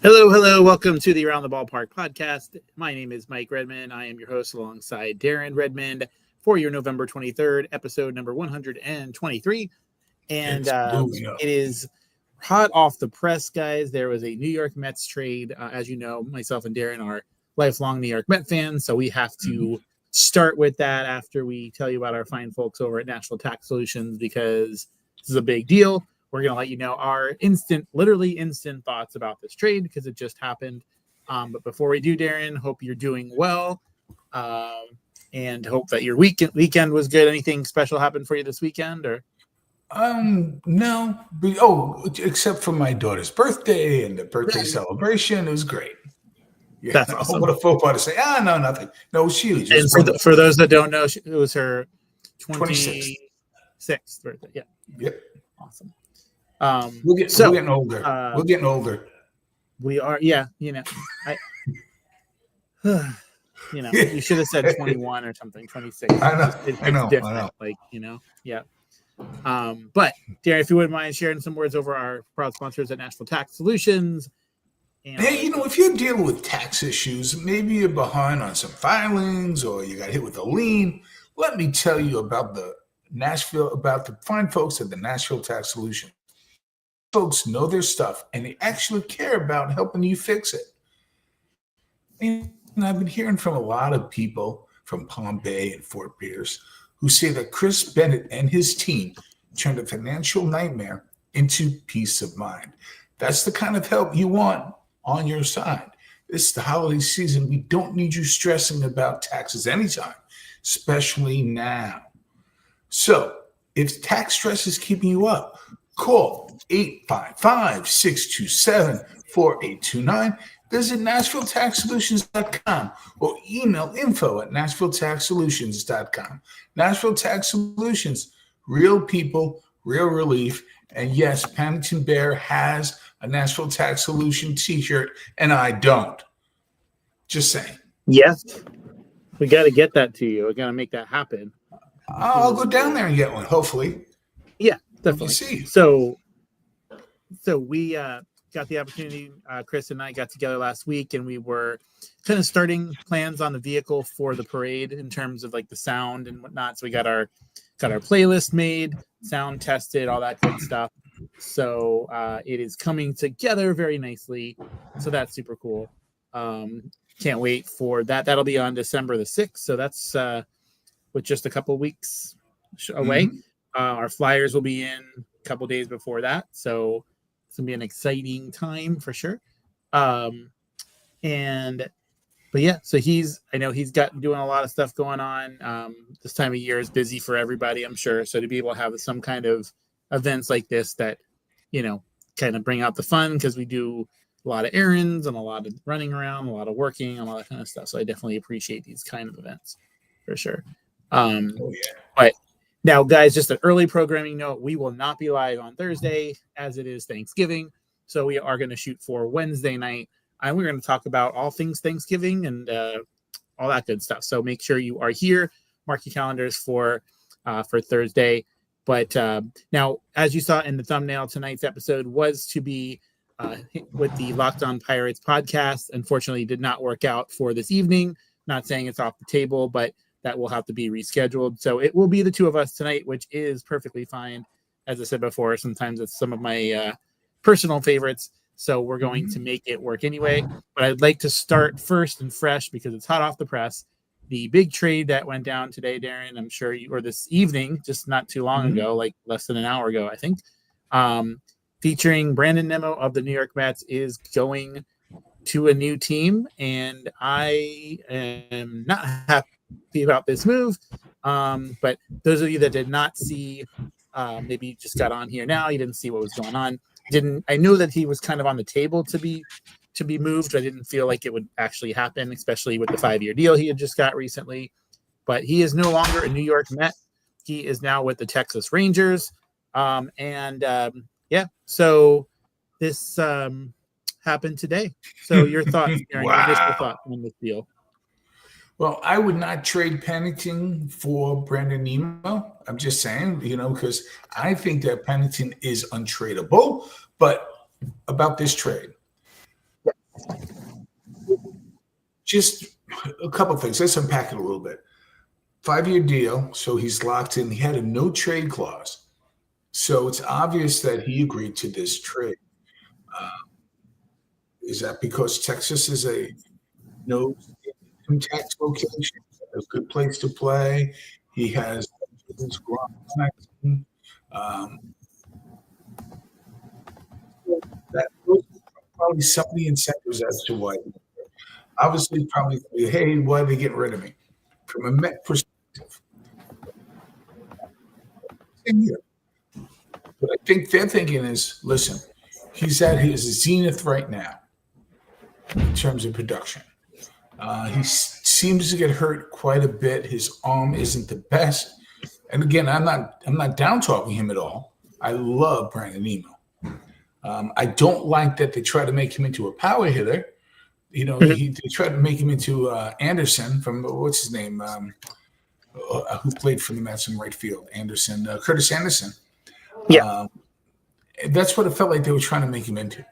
Hello, hello. Welcome to the Around the Ballpark podcast. My name is Mike Redmond. I am your host alongside Darren Redmond for your November 23rd, episode number 123. And it is hot off the press, guys. There was a New York Mets trade. As you know, myself and Darren are lifelong New York Met fans, so we have to start with that after we tell you about our fine folks over at National Tax Solutions, because this is a big deal. We're going to let you know our literally instant thoughts about this trade because it just happened. But before we do, Darren, hope you're doing well and hope that your weekend was good. Anything special happened for you this weekend? Or No. Except for my daughter's birthday and the birthday celebration. It was great. Yeah, that's awesome. What a football to say. No, nothing. No, it was huge. And for those that don't know, it was her 26th birthday. Yeah. Yep. Awesome. We're getting older. We're getting older. We are, yeah. You should have said 21 or something. 26. I know. Like, yeah. But Darren, if you wouldn't mind sharing some words over our proud sponsors at National Tax Solutions. Hey, if you're dealing with tax issues, maybe you're behind on some filings or you got hit with a lien. Let me tell you about the fine folks at the Nashville Tax Solutions. Folks know their stuff and they actually care about helping you fix it. And I've been hearing from a lot of people from Palm Bay and Fort Pierce who say that Chris Bennett and his team turned a financial nightmare into peace of mind. That's the kind of help you want on your side. This is the holiday season. We don't need you stressing about taxes anytime, especially now. So if tax stress is keeping you up, call 855-627-4829. Visit NashvilleTaxSolutions.com or email info@NashvilleTaxSolutions.com. Nashville Tax Solutions, real people, real relief. And yes, Pennington Bear has a Nashville Tax Solution t-shirt, and I don't. Just saying. Yes. We got to get that to you. We got to make that happen. I'll go down there and get one, hopefully. Yeah, definitely. See. So we got the opportunity. Chris and I got together last week, and we were kind of starting plans on the vehicle for the parade in terms of like the sound and whatnot. So we got our playlist made, sound tested, all that good stuff. So it is coming together very nicely. So that's super cool. Can't wait for that. That'll be on December the 6th. So that's with just a couple weeks away. Mm-hmm. Our flyers will be in a couple days before that. So it's going to be an exciting time for sure. But yeah, so I know he's got doing a lot of stuff going on. This time of year is busy for everybody, I'm sure. So to be able to have some kind of events like this that, kind of bring out the fun, because we do a lot of errands and a lot of running around, a lot of working, and all that kind of stuff. So I definitely appreciate these kind of events for sure. But now, guys, just an early programming note, we will not be live on Thursday as it is Thanksgiving. So we are going to shoot for Wednesday night, and we're going to talk about all things Thanksgiving and all that good stuff. So make sure you are here. Mark your calendars for Thursday. But now, as you saw in the thumbnail, tonight's episode was to be with the Locked On Pirates podcast. Unfortunately, did not work out for this evening. Not saying it's off the table, but that will have to be rescheduled. So it will be the two of us tonight, which is perfectly fine. As I said before, sometimes it's some of my personal favorites. So we're going to make it work anyway. But I'd like to start first and fresh because it's hot off the press. The big trade that went down today, Darren, I'm sure or this evening, just not too long ago, like less than an hour ago, I think, featuring Brandon Nimmo of the New York Mets is going to a new team. And I am not happy about this move. But those of you that did not see, maybe you just got on here now, you didn't see what was going on. I knew that he was kind of on the table to be moved. I didn't feel like it would actually happen, especially with the 5-year deal he had just got recently. But he is no longer a New York Met. He is now with the Texas Rangers. So this happened today. So your thoughts, Aaron, your initial thoughts on this deal? Well, I would not trade Pennington for Brandon Nimmo. I'm just saying, because I think that Pennington is untradeable. But about this trade, Just a couple of things. Let's unpack it a little bit. 5-year deal, so he's locked in. He had a no trade clause, so it's obvious that he agreed to this trade. Is that because Texas is a no income tax location, a good place to play? He has that probably some of the incentives as to why. Obviously, probably, hey, why are they getting rid of me? From a Met perspective, but I think their thinking is, listen, he's at his zenith right now in terms of production. He seems to get hurt quite a bit. His arm isn't the best. And again, I'm not down talking him at all. I love Brandon Nemo. I don't like that they try to make him into a power hitter. You know, they tried to make him into Anderson from what's his name, who played for the Mets in right field. Anderson, Curtis Anderson. Yeah, that's what it felt like they were trying to make him into.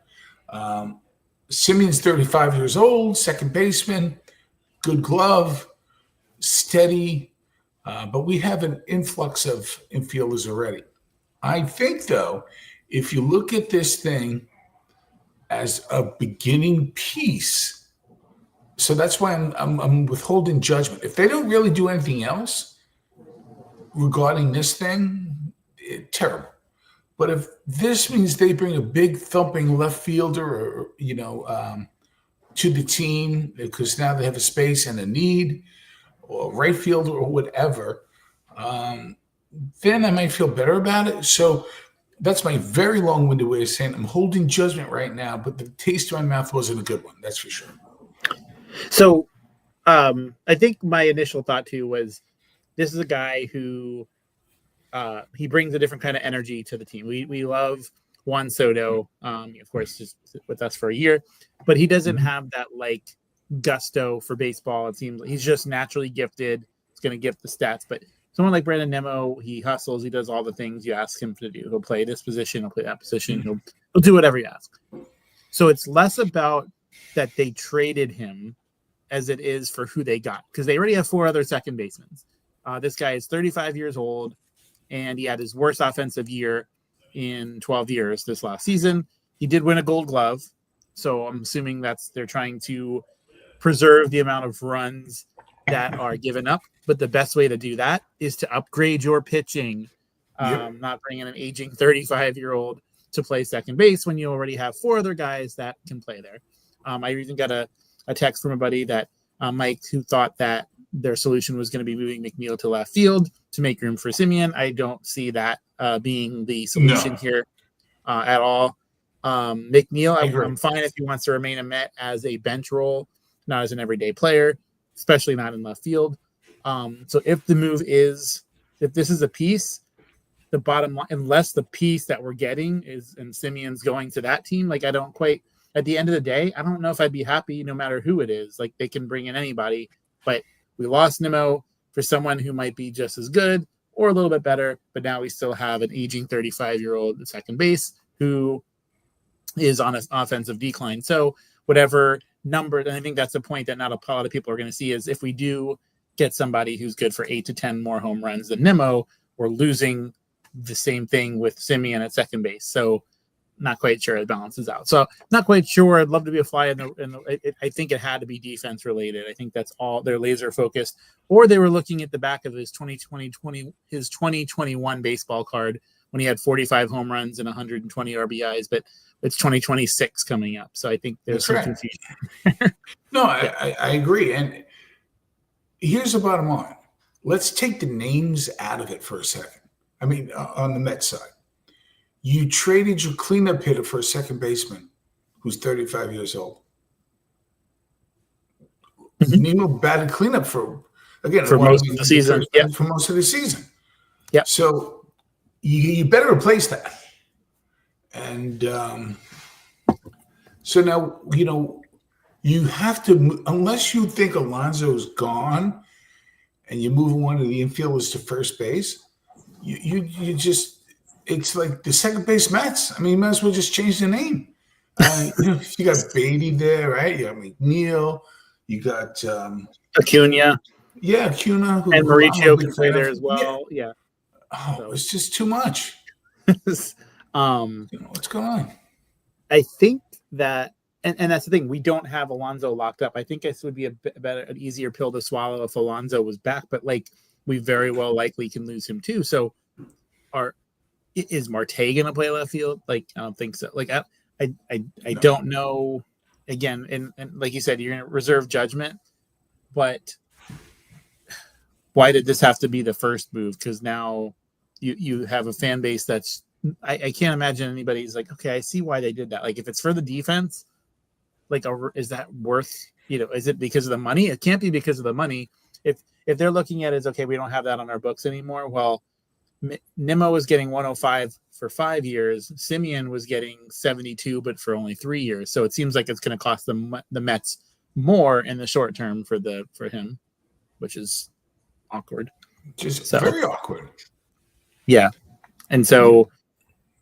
Simeon's 35 years old, second baseman, good glove, steady, but we have an influx of infielders already. I think, though, if you look at this thing as a beginning piece, so that's why I'm withholding judgment. If they don't really do anything else regarding this thing, terrible. But if this means they bring a big thumping left fielder, or to the team because now they have a space and a need, or right fielder or whatever, then I might feel better about it. So that's my very long-winded way of saying I'm holding judgment right now, but the taste in my mouth wasn't a good one. That's for sure. So I think my initial thought too was this is a guy who he brings a different kind of energy to the team. We love Juan Soto, of course, just with us for a year, but he doesn't have that like gusto for baseball. It seems like he's just naturally gifted. He's going to gift the stats, but someone like Brandon Nimmo, he hustles. He does all the things you ask him to do. He'll play this position. He'll play that position. He'll do whatever you ask. So it's less about that they traded him as it is for who they got, because they already have 4 other second basemen. This guy is 35 years old, and he had his worst offensive year in 12 years this last season. He did win a Gold Glove, so I'm assuming they're trying to preserve the amount of runs that are given up. But the best way to do that is to upgrade your pitching, not bring in an aging 35-year-old to play second base when you already have 4 other guys that can play there. I even got a text from a buddy that Mike, who thought that their solution was going to be moving McNeil to left field to make room for Simeon. I don't see that being the solution here at all. McNeil, I'm fine if he wants to remain a Met as a bench role, not as an everyday player, especially not in left field. So if this is a piece, the bottom line, unless the piece that we're getting is, and Simeon's going to that team, like I don't quite, at the end of the day, I don't know if I'd be happy no matter who it is. Like they can bring in anybody, but we lost Nimmo for someone who might be just as good or a little bit better, but now we still have an aging 35-year-old second base who is on an offensive decline. So whatever number, and I think that's the point that not a lot of people are going to see, is if we do get somebody who's good for 8 to 10 more home runs than Nimmo, we're losing the same thing with Simeon at second base. So not quite sure it balances out. So not quite sure. I'd love to be a fly in the I think it had to be defense related. I think that's all. They're laser focused, or they were looking at the back of his 2021 baseball card when he had 45 home runs and 120 RBIs, but it's 2026 coming up. So I think there's some confusion. No, I agree. And here's the bottom line. Let's take the names out of it for a second. I mean, on the Mets side, you traded your cleanup hitter for a second baseman who's 35 years old. Nemo batted cleanup for most of the season. For most of the season. Yeah. So you better replace that. And so now, you have to, unless you think Alonso's gone and you move one of the infielders to first base, you just, it's like the second base Mets. I mean, you might as well just change the name. You got Beatty there, right? You got McNeil. You got Acuna. Yeah, Acuna, And who I'm a Mauricio big can play fan there of. as Yeah. well. Yeah. Oh, it's just too much. um, What's going on? I think that, and that's the thing, we don't have Alonso locked up. I think this would be an easier pill to swallow if Alonso was back, but like we very well likely can lose him too. So, is Marte gonna play left field? Like, I don't think so. Like, I no. Don't know. Again, and like you said, you're gonna reserve judgment, but why did this have to be the first move? Because now you have a fan base that's I can't imagine anybody's like, okay, I see why they did that. Like, if it's for the defense, like, is that worth, is it because of the money? It can't be because of the money. If they're looking at it as, okay, we don't have that on our books anymore. Well, Nimmo was getting 105 for 5 years. Simeon was getting 72, but for only 3 years. So it seems like it's going to cost the Mets more in the short term for him, which is awkward. Very awkward. Yeah. And so,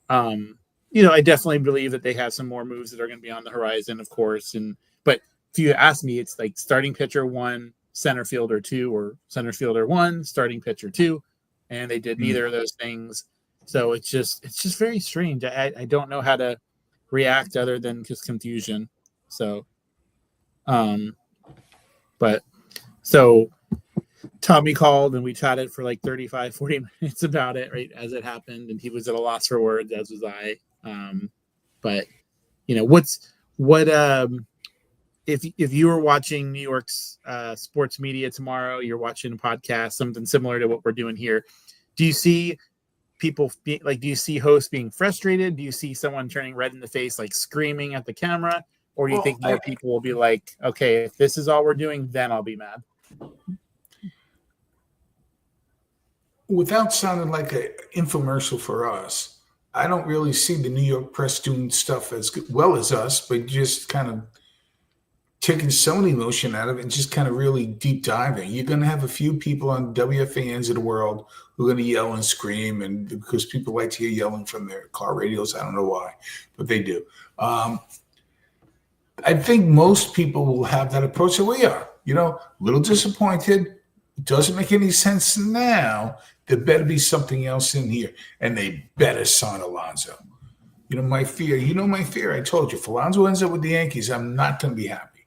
I definitely believe that they have some more moves that are going to be on the horizon, of course. But if you ask me, it's like starting pitcher 1, center fielder 2, or center fielder 1, starting pitcher 2. And they did neither of those things. So it's just very strange. I don't know how to react other than just confusion. So, so Tommy called and we chatted for like 35, 40 minutes about it, right, as it happened. And he was at a loss for words, as was I. But if you were watching New York's sports media tomorrow, you're watching a podcast, something similar to what we're doing here. Do you see people do you see hosts being frustrated? Do you see someone turning red in the face, like screaming at the camera? Or do you think more people will be like, okay, if this is all we're doing, then I'll be mad? Without sounding like an infomercial for us, I don't really see the New York press doing stuff as well as us, but just kind of taking some of the emotion out of it and just kind of really deep diving. You're going to have a few people on WFANs of the world who are going to yell and scream, and because people like to hear yelling from their car radios. I don't know why, but they do. I think most people will have that approach that we are, a little disappointed. It doesn't make any sense now. There better be something else in here, and they better sign Alonso. My fear. I told you, if Alonso ends up with the Yankees, I'm not going to be happy.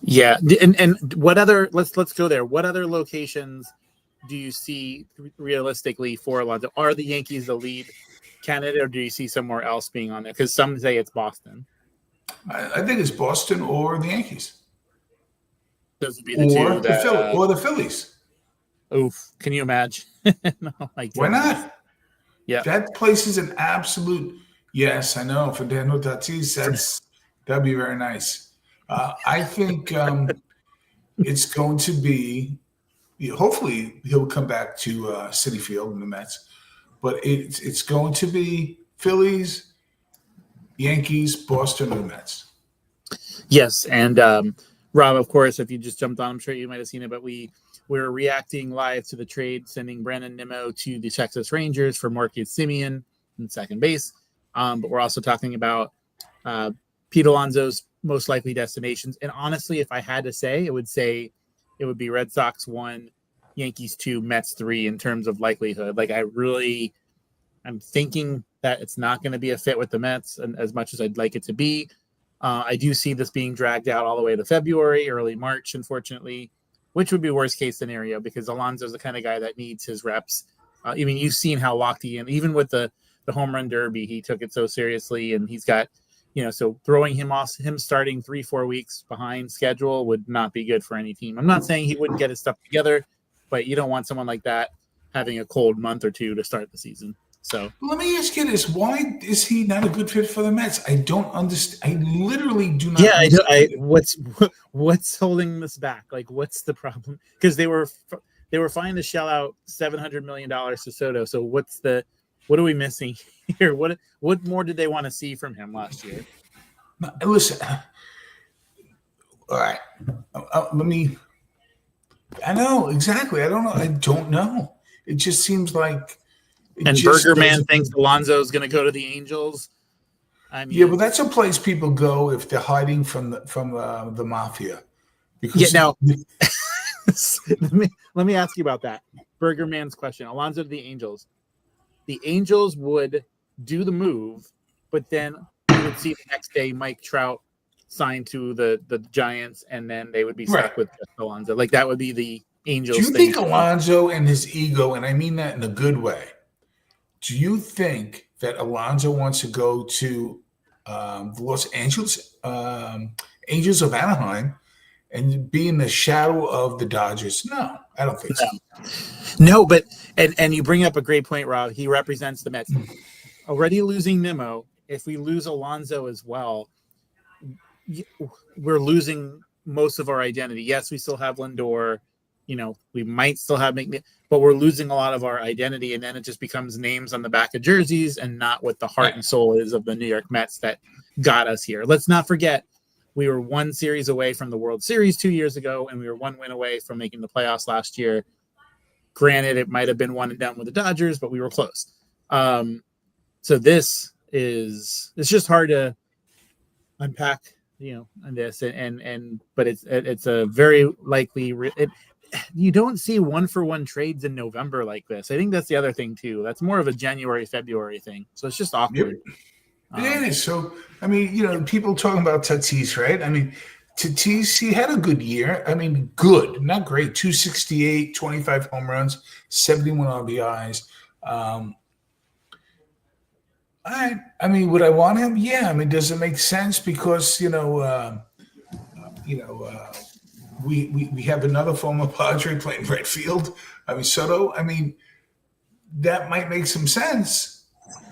Yeah, and what other? Let's go there. What other locations do you see realistically for Alonso? Are the Yankees the lead candidate, or do you see somewhere else being on there? Because some say it's Boston. I think it's Boston or the Yankees. Those would be the two. Or the Phillies. Oof! Can you imagine? No, why not? Yeah, that place is an absolute yes. I know for Daniel Tatis, that'd be very nice. I think it's going to be. Hopefully, he'll come back to Citi Field in the Mets, but it's going to be Phillies, Yankees, Boston, and the Mets. Yes, and Rob, of course, if you just jumped on, I'm sure you might have seen it, but we're reacting live to the trade, sending Brandon Nimmo to the Texas Rangers for Marcus Simeon in second base. But we're also talking about Pete Alonso's most likely destinations. And honestly, if I had to say, it would be Red Sox 1, Yankees 2, Mets 3 in terms of likelihood. Like, I'm thinking that it's not going to be a fit with the Mets, and as much as I'd like it to be. I do see this being dragged out all the way to February, early March, unfortunately, which would be worst case scenario because Alonso's the kind of guy that needs his reps. You've seen how locked he is. Even with the home run derby, he took it so seriously, and he's got, so throwing him starting 3-4 weeks behind schedule would not be good for any team. I'm not saying he wouldn't get his stuff together, but you don't want someone like that having a cold month or two to start the season. So let me ask you this: why is he not a good fit for the Mets? I don't understand. I literally do not. Yeah, what's holding this back? Like, what's the problem? Because they were fine to shell out $700 million to Soto. So what are we missing here? What more did they want to see from him last year? Listen, all right. I know exactly. I don't know. It just seems like. And Burger Man thinks Alonso is going to go to the Angels. I Yeah, but mean, that's a place people go if they're hiding from the mafia. yeah. Because Now, let me ask you about that. Burger Man's question. Alonso to the Angels. The Angels would do the move, but then you would see the next day Mike Trout signed to the Giants, and then they would be right. stuck with Alonso. Like that would be the Do Angels you thing. think Alonso and his ego, and I mean that in a good way, do you think that Alonso wants to go to the Los Angeles Angels of Anaheim and be in the shadow of the Dodgers? No, I don't think so. No, but and you bring up a great point, Rob. He represents the Mets. Already losing Nimmo. If we lose Alonso as well, we're losing most of our identity. Yes, we still have Lindor. You know, we might still have McNeil, but we're losing a lot of our identity, and then it just becomes names on the back of jerseys and not what the heart and soul is of the New York Mets that got us here. Let's not forget, we were one series away from the World Series 2 years ago, and we were one win away from making the playoffs last year. Granted, it might have been one and done with the Dodgers, but we were close. So it's just hard to unpack, on this, but it's a very likely. You don't see 1-for-1 trades in November like this. I think that's the other thing too. That's more of a January, February thing. So it's just awkward. It is. So, I mean, people talking about Tatis, right? I mean, Tatis, he had a good year. I mean, good, not great. 268, 25 home runs, 71 RBIs. I mean, would I want him? Yeah. I mean, does it make sense? Because, we have another former Padre playing right field. I mean, Soto. I mean, that might make some sense,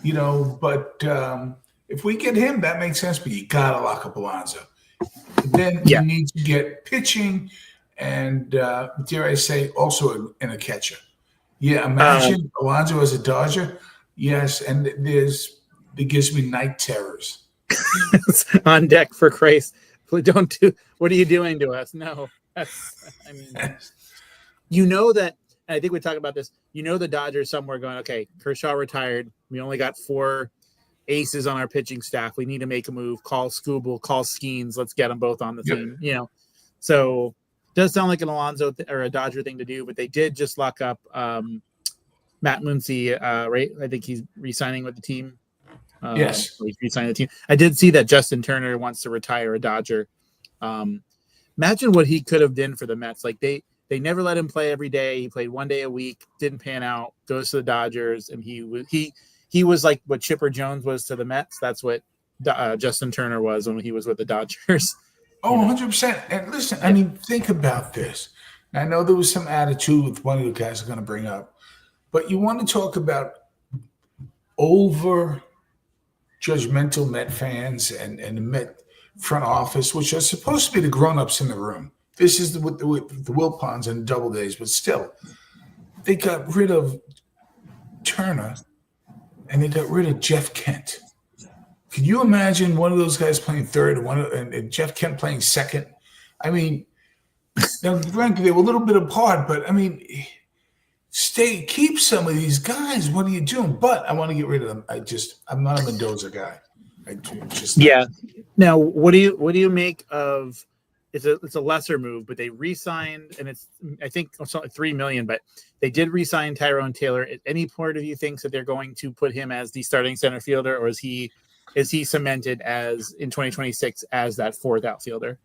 but if we get him, that makes sense. But you got to lock up Alonso. Then you need to get pitching and, dare I say, also in a catcher. Yeah, imagine Alonso as a Dodger. Yes, and it gives me night terrors. On deck for Christ. Don't do. What are you doing to us? No, that. I think we talk about this. The Dodgers somewhere going, okay, Kershaw retired. We only got 4 aces on our pitching staff. We need to make a move. Call Skubal, call Skeens. Let's get them both on the team. So it does sound like an Alonso or a Dodger thing to do, but they did just lock up Matt Muncy, right? I think he's re-signing with the team. Yes. He's re-signing the team. I did see that Justin Turner wants to retire a Dodger. Imagine what he could have done for the Mets. Like they never let him play every day. He played 1 day a week, didn't pan out, goes to the Dodgers, and he was like what Chipper Jones was to the Mets. That's what Justin Turner was when he was with the Dodgers. Oh, 100%. And listen, I mean, think about this. I know there was some attitude with one of the guys I'm going to bring up, but you want to talk about over judgmental Met fans and the Met front office, which are supposed to be the grown-ups in the room. This is with the Wilpons and Doubledays, but still, they got rid of Turner and they got rid of Jeff Kent. Can you imagine one of those guys playing third and Jeff Kent playing second? I mean, now, frankly, they were a little bit apart, but I mean, keep some of these guys. What are you doing? But I want to get rid of them. I'm not a Mendoza guy. Now, what do you make of? It's a lesser move, but they re-signed, and it's I think $3 million. But they did re-sign Tyrone Taylor. At any part of you thinks that they're going to put him as the starting center fielder, or is he cemented as in 2026 as that fourth outfielder?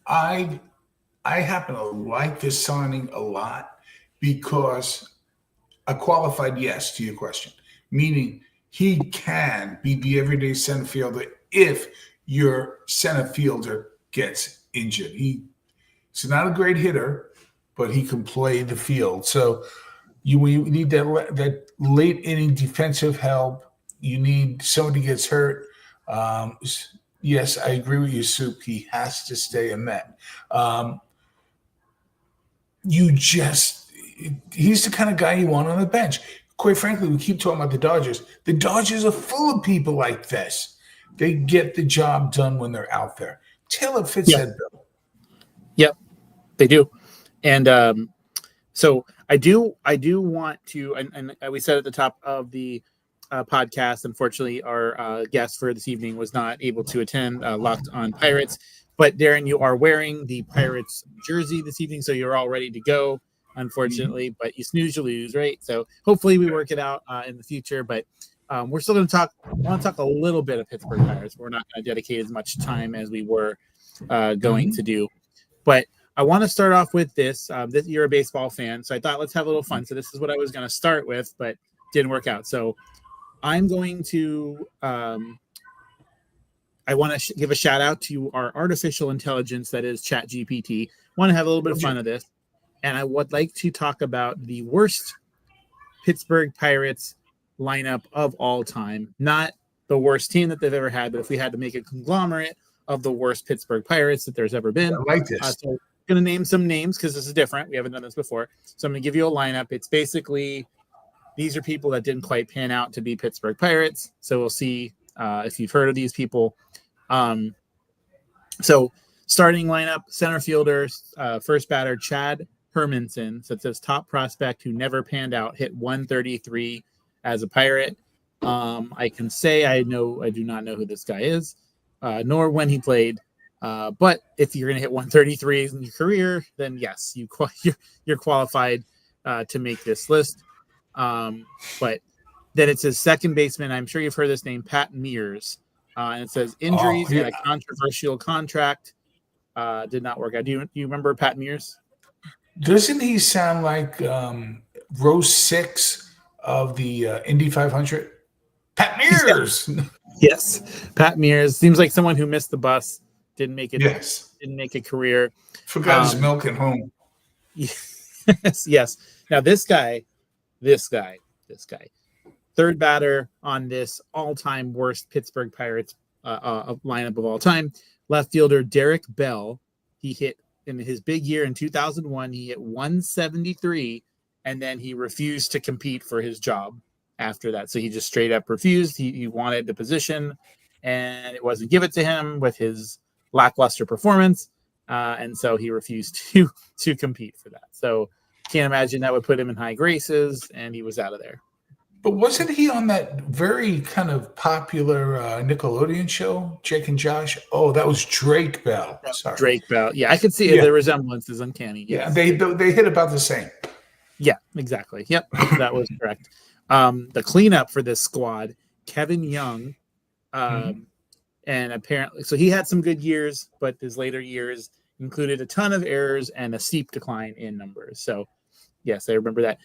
I happen to like this signing a lot because a qualified yes to your question, meaning he can be the everyday center fielder if your center fielder gets injured. He's not a great hitter, but he can play the field. So you need that late inning defensive help. You need somebody gets hurt. Yes, I agree with you, Soup. He has to stay a Met. He's the kind of guy you want on the bench. Quite frankly, we keep talking about the Dodgers. The Dodgers are full of people like this. They get the job done when they're out there. Taylor fits that bill. Yep, they do. And so I do want to, and we said at the top of the podcast. Unfortunately, our guest for this evening was not able to attend, Locked on Pirates. But Darren, you are wearing the Pirates jersey this evening, so you're all ready to go. Unfortunately, but you snooze, you lose, right? So hopefully we work it out in the future. But we're still going to talk. I want to talk a little bit of Pittsburgh Pirates. We're not going to dedicate as much time as we were going to do. But I want to start off with this. You're a baseball fan, so I thought let's have a little fun. So this is what I was going to start with, but didn't work out. So I'm going to. I want to give a shout out to our artificial intelligence that is ChatGPT. Want to have a little bit of fun of this, and I would like to talk about the worst Pittsburgh Pirates lineup of all time. Not the worst team that they've ever had, but if we had to make a conglomerate of the worst Pittsburgh Pirates that there's ever been. I like this. So I'm going to name some names because this is different. We haven't done this before. So I'm going to give you a lineup. It's basically these are people that didn't quite pan out to be Pittsburgh Pirates. So we'll see if you've heard of these people. So starting lineup, center fielder, first batter, Chad Hermanson. So it says top prospect who never panned out, hit 133 as a Pirate. I can say I do not know who this guy is, nor when he played. But if you're going to hit 133 in your career, then yes, you're qualified to make this list. But then it says second baseman. I'm sure you've heard this name, Pat Mears. And it says injuries and a controversial contract did not work out. Do you remember Pat Mears? Doesn't he sound like row 6 of the Indy 500? Pat Mears. Yes, Pat Mears seems like someone who missed the bus, didn't make it. Yes, didn't make a career. Forgot his milk at home. Yes. Now this guy, third batter on this all-time worst Pittsburgh Pirates lineup of all time, left fielder Derek Bell. He hit in his big year in 2001. He hit 173, and then he refused to compete for his job after that. So he just straight up refused. He wanted the position, and it wasn't given to him with his lackluster performance, and so he refused to compete for that. So can't imagine that would put him in high graces, and he was out of there. But wasn't he on that very kind of popular Nickelodeon show, Jake and Josh? Oh, that was Drake Bell. Sorry. Drake Bell. Yeah, I could see the resemblance is uncanny. Yes. Yeah, they hit about the same. Yeah, exactly. Yep, that was correct. The cleanup for this squad, Kevin Young, and apparently, so he had some good years, but his later years included a ton of errors and a steep decline in numbers. So, yes, I remember that.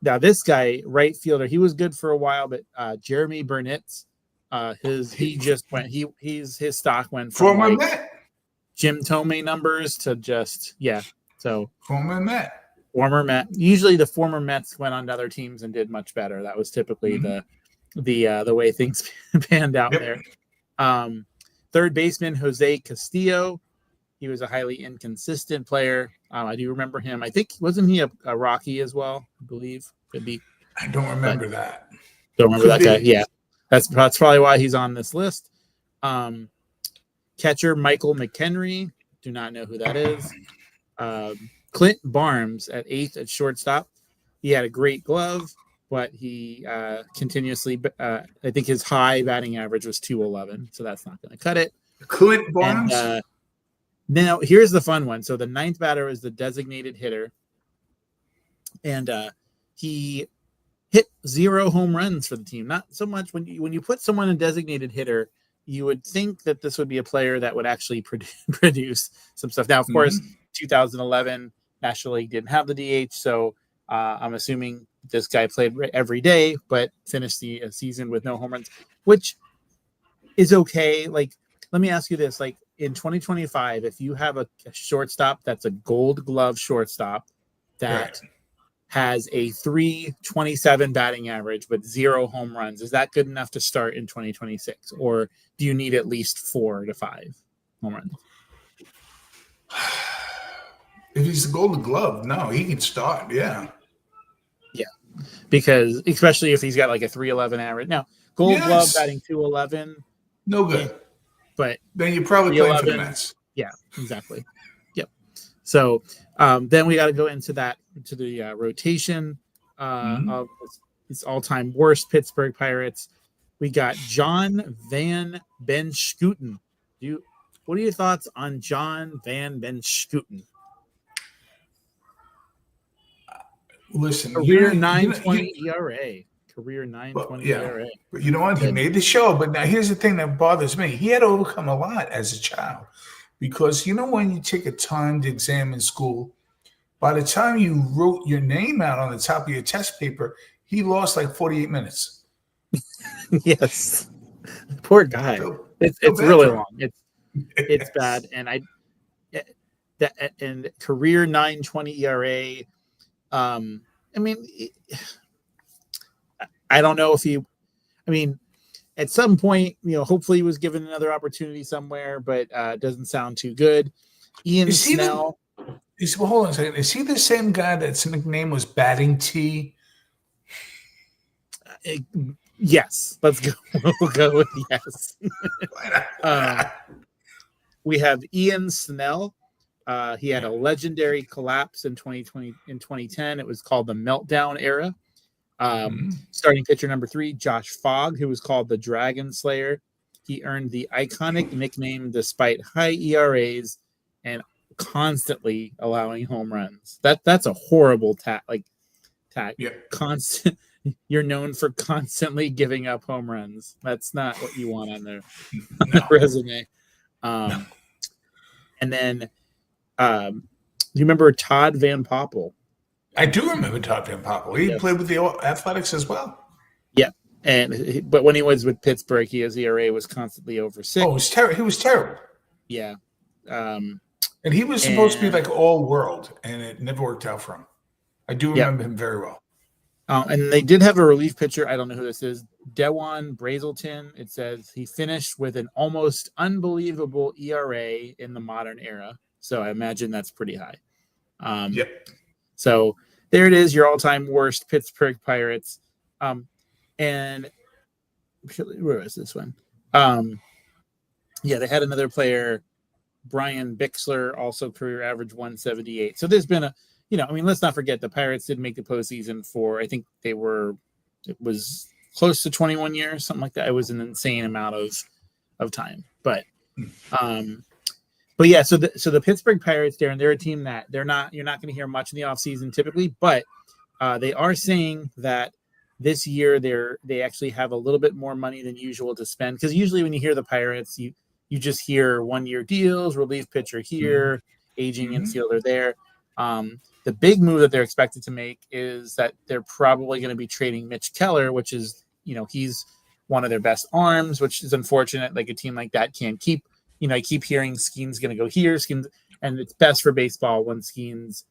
Now this guy, right fielder, he was good for a while, but Jeremy Burnett, his stock went from former Met Jim Thome numbers to just So former Met. Usually the former Mets went on to other teams and did much better. That was typically the way things panned out there. Third baseman Jose Castillo. He was a highly inconsistent player. I do remember him. I think wasn't he a Rocky as well? I believe could be. I don't remember that. Don't remember that guy. Yeah, that's probably why he's on this list. Catcher Michael McHenry. Do not know who that is. Clint Barnes at 8th at shortstop. He had a great glove, but he continuously. I think his high batting average was 211, so that's not going to cut it. Clint Barnes. And, now, here's the fun one. So the ninth batter is the designated hitter, and he hit 0 home runs for the team. Not so much when you put someone in designated hitter, you would think that this would be a player that would actually produce some stuff. Now, of course, 2011 National League didn't have the DH, so I'm assuming this guy played every day, but finished the season with no home runs, which is okay. Like, let me ask you this: like, in 2025, if you have a shortstop that's a Gold Glove shortstop that has a 327 batting average with 0 home runs, is that good enough to start in 2026? Or do you need at least 4 to 5 home runs? If he's the Golden Glove, no, he can start. Yeah. Because especially if he's got like a 311 average. Now, Gold Glove batting 211. No good. But then you're probably playing for the Mets. Yeah, exactly. Yep. So then we got to go into the rotation of his all-time worst Pittsburgh Pirates, we got John Van Ben Schooten. What are your thoughts on John Van Ben Schooten? Listen, career 9.20 ERA. Career 9.20 ERA. But you know what? He made the show. But now here's the thing that bothers me. He had to overcome a lot as a child. Because when you take a timed exam in school, by the time you wrote your name out on the top of your test paper, he lost like 48 minutes. Yes. Poor guy. It's really long. It's bad. And career 9.20 ERA. I mean, I don't know if at some point, hopefully he was given another opportunity somewhere, but it doesn't sound too good. Ian Snell. Hold on a second. Is he the same guy that's nickname was Batting T? Yes. Let's go. We'll go with yes. We have Ian Snell. He had a legendary collapse in 2010. It was called the Meltdown era. Starting pitcher number 3, Josh Fogg, who was called the Dragon Slayer. He earned the iconic nickname despite high ERAs and constantly allowing home runs. That's a horrible tag. Yeah. Constant. You're known for constantly giving up home runs. That's not what you want on the resume. No. And then, you remember Todd Van Poppel? I do remember Todd Van Poppel. He played with the Athletics as well. Yeah, but when he was with Pittsburgh, his ERA was constantly over 6. Oh, he was terrible. Yeah, and he was supposed to be like all world, and it never worked out for him. I do remember him very well. And they did have a relief pitcher. I don't know who this is. Dewan Brazelton. It says he finished with an almost unbelievable ERA in the modern era. So I imagine that's pretty high. So there it is, your all-time worst Pittsburgh Pirates. And where is this one? They had another player, Brian Bixler, also career average 178. So there's been let's not forget the Pirates did make the postseason for, I think it was close to 21 years, something like that. It was an insane amount of time. But yeah, so the Pittsburgh Pirates, Darren, they're a team that you're not going to hear much in the offseason typically, but they are saying that this year they actually have a little bit more money than usual to spend, because usually when you hear the Pirates, you just hear 1-year deals, relief pitcher here, aging infielder there. The big move that they're expected to make is that they're probably going to be trading Mitch Keller, which is, he's one of their best arms, which is unfortunate. Like a team like that can't keep, I keep hearing Skeen's going to go here, and it's best for baseball when Skeen's,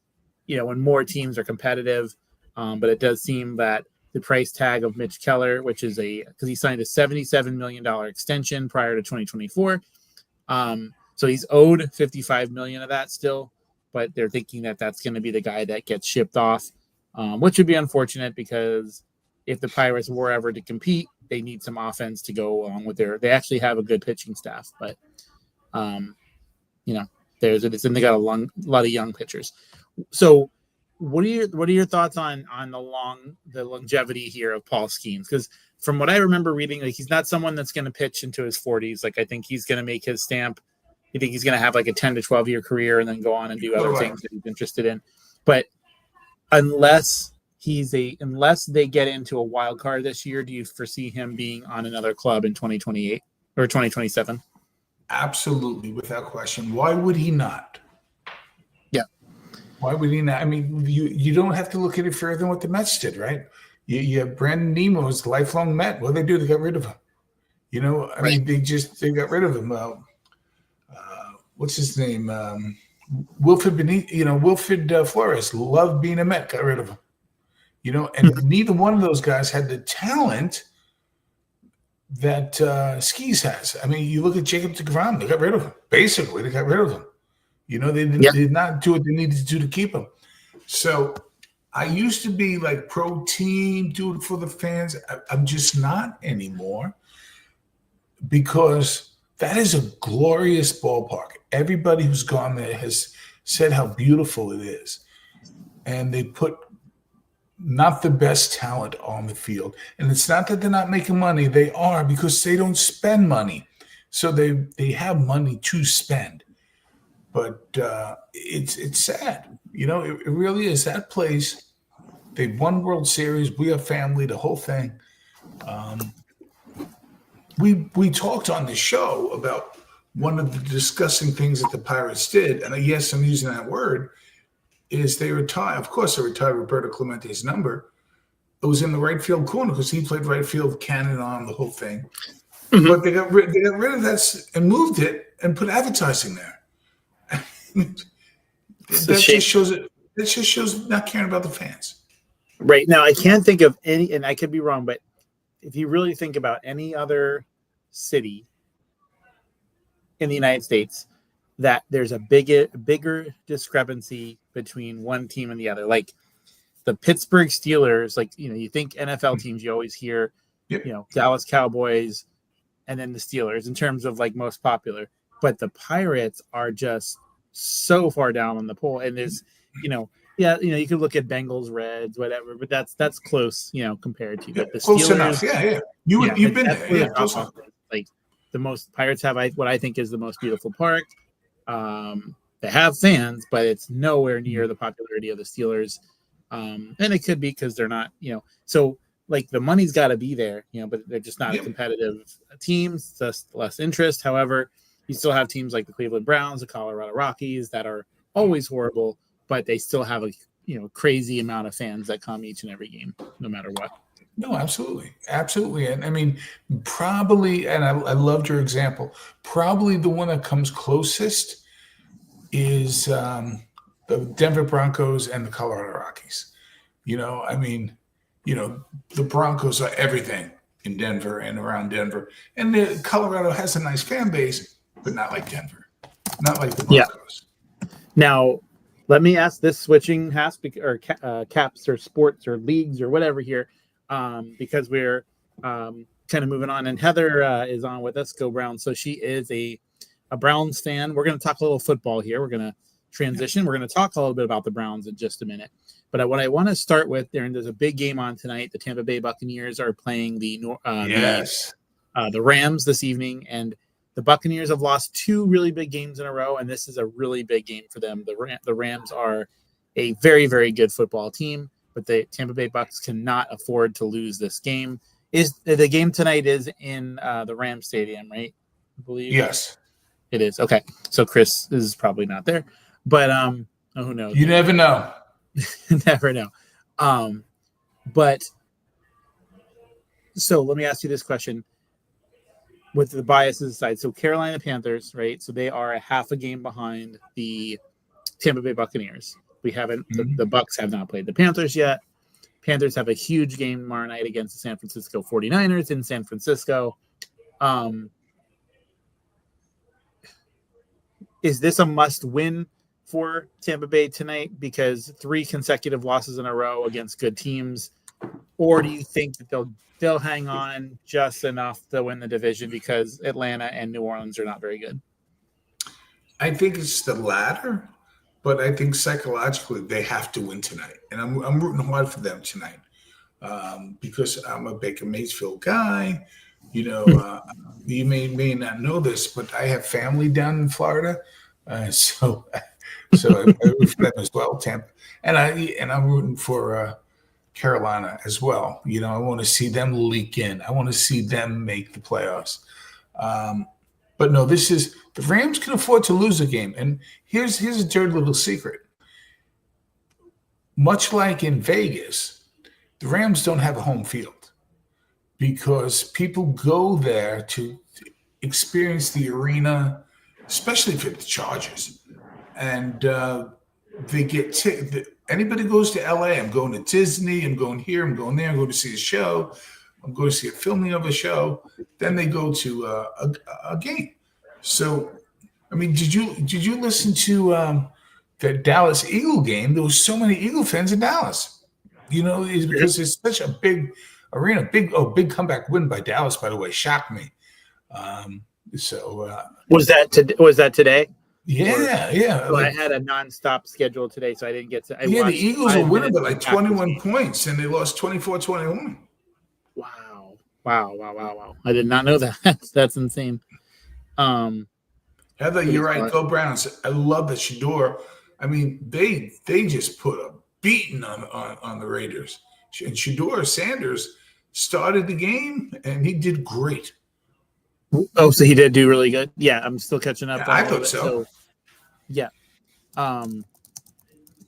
when more teams are competitive. But it does seem that the price tag of Mitch Keller, which is because he signed a $77 million extension prior to 2024. So he's owed $55 million of that still. But they're thinking that that's going to be the guy that gets shipped off, which would be unfortunate, because if the Pirates were ever to compete, they need some offense to go along with they actually have a good pitching staff, but and they got a lot of young pitchers. So what are your thoughts on the longevity here of Paul Skeens? Because from what I remember reading, he's not someone that's going to pitch into his 40s. I think he's going to make his stamp. You think he's going to have a 10 to 12 year career and then go on and do other things that he's interested in. But unless they get into a wild card this year, do you foresee him being on another club in 2028 or 2027? Absolutely, without question. Why would he not? Yeah. Why would he not? I mean, you don't have to look at it further than what the Mets did, right? You have Brandon Nemo's lifelong Met. What did they do? They got rid of him. Mean, they got rid of him. What's his name? Wilfred Flores loved being a Met, got rid of him. And neither one of those guys had the talent that Skis has. I mean, you look at Jacob deGrom, they got rid of him. Basically, they got rid of him. They did not do what they needed to do to keep him. So I used to be like pro team, do it for the fans. I'm just not anymore, because that is a glorious ballpark. Everybody who's gone there has said how beautiful it is. And they put not the best talent on the field. And it's not that they're not making money. They are, because they don't spend money. So they have money to spend. But it's sad. It really is. That place, they won World Series. We are family, the whole thing. We talked on the show about one of the disgusting things that the Pirates did. And yes, I'm using that word. Is they retired. Of course, they retired Roberto Clemente's number. It was in the right field corner because he played right field, cannon on the whole thing. Mm-hmm. But they got rid of that and moved it and put advertising there. That just shows not caring about the fans. Right now, I can't think of any, and I could be wrong, but if you really think about any other city in the United States, that there's a bigger discrepancy between one team and the other. Like the Pittsburgh Steelers, you think NFL teams, you always hear, Dallas Cowboys and then the Steelers in terms of most popular. But the Pirates are just so far down on the poll. And there's, you can look at Bengals, Reds, whatever, but that's close, compared to. But the close Steelers, enough. Yeah. You've been there. Yeah, close enough. The most Pirates have what I think is the most beautiful park. They have fans, but it's nowhere near the popularity of the Steelers. And it could be because they're not, so the money's got to be there, but they're just not a competitive teams, just less interest. However, you still have teams like the Cleveland Browns, the Colorado Rockies that are always horrible, but they still have a crazy amount of fans that come each and every game, no matter what. No, absolutely. Absolutely. And I mean, probably, and I loved your example, probably the one that comes closest is the Denver Broncos and the Colorado Rockies. The Broncos are everything in Denver and around Denver. And Colorado has a nice fan base, but not like Denver, not like the Broncos. Yeah. Now, let me ask this, switching caps or sports or leagues or whatever here. Because we're kind of moving on, and Heather is on with us. Go Browns! So she is a Browns fan. We're going to talk a little football here. We're going to transition. We're going to talk a little bit about the Browns in just a minute. But what I want to start with, there's a big game on tonight. The Tampa Bay Buccaneers are playing the Rams this evening, and the Buccaneers have lost 2 really big games in a row, and this is a really big game for them. The Rams are a very, very good football team, but the Tampa Bay Bucs cannot afford to lose this game. The game tonight is in the Rams Stadium, right? I believe. Yes, it is. Okay, so Chris is probably not there, but who knows? You never know. Never know. But so let me ask you this question: with the biases aside, so Carolina Panthers, right? So they are a half a game behind the Tampa Bay Buccaneers. We haven't. The Bucs have not played the Panthers yet. Panthers have a huge game tomorrow night against the San Francisco 49ers in San Francisco. Is this a must-win for Tampa Bay tonight because 3 consecutive losses in a row against good teams, or do you think that they'll hang on just enough to win the division because Atlanta and New Orleans are not very good? I think it's the latter. But I think psychologically they have to win tonight, and I'm rooting hard for them tonight because I'm a Baker Mayfield guy. You may not know this, but I have family down in Florida, so I root for them as well, Tampa, and I'm rooting for Carolina as well. I want to see them leak in. I want to see them make the playoffs. But no, the Rams can afford to lose a game. And here's a dirty little secret. Much like in Vegas, the Rams don't have a home field because people go there to experience the arena, especially for the Chargers. And they get anybody goes to LA, I'm going to Disney, I'm going here, I'm going there, I'm going to see a show. I'm going to see a filming of a show. Then they go to a game. So, I mean, did you listen to the Dallas Eagle game? There was so many Eagle fans in Dallas. It's because it's such a big arena. Big comeback win by Dallas, by the way, shocked me. Was that today? Yeah. So I had a nonstop schedule today, so I didn't get to. I the watched Eagles were 5 winning minutes by of the like Packers 21 game. points, and they lost 24-21. Wow! I did not know that. That's insane. Heather, you're right. Go Browns. I love that Shador. I mean, they just put a beating on the Raiders. And Shador Sanders started the game, and he did great. Oh, so he did do really good. Yeah, I'm still catching up I a little thought bit. so. Yeah.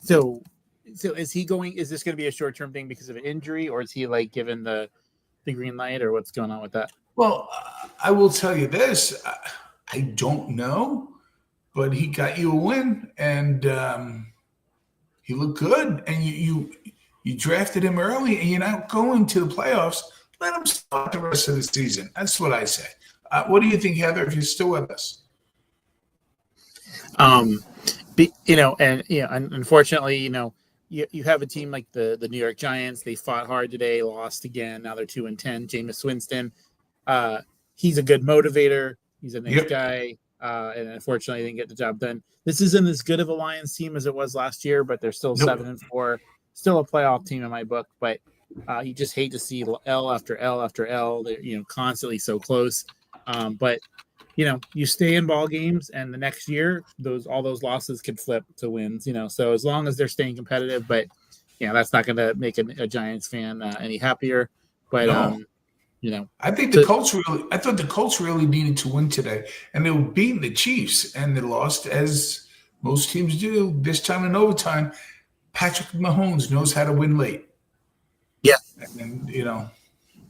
So is he going? Is this going to be a short-term thing because of an injury, or is he like given the green light, or what's going on with that? Well, I will tell you this. I don't know, but he got you a win, and he looked good. And you drafted him early, and you're not going to the playoffs. Let him start the rest of the season. That's what I say. What do you think, Heather? If you're still with us? Unfortunately, you have a team like the New York Giants. They fought hard today, lost again. Now they're 2-10. Jameis Winston, he's a good motivator. He's a nice guy, and unfortunately, didn't get the job done. This isn't as good of a Lions team as it was last year, but they're still 7-4, still a playoff team in my book. But you just hate to see L after L after L. They're constantly so close, but. You stay in ball games, and the next year, all those losses could flip to wins. So as long as they're staying competitive, but that's not going to make a Giants fan any happier. But I think the Colts really. I thought the Colts really needed to win today, and they were beating the Chiefs, and they lost as most teams do. This time in overtime, Patrick Mahomes knows how to win late. Yeah, and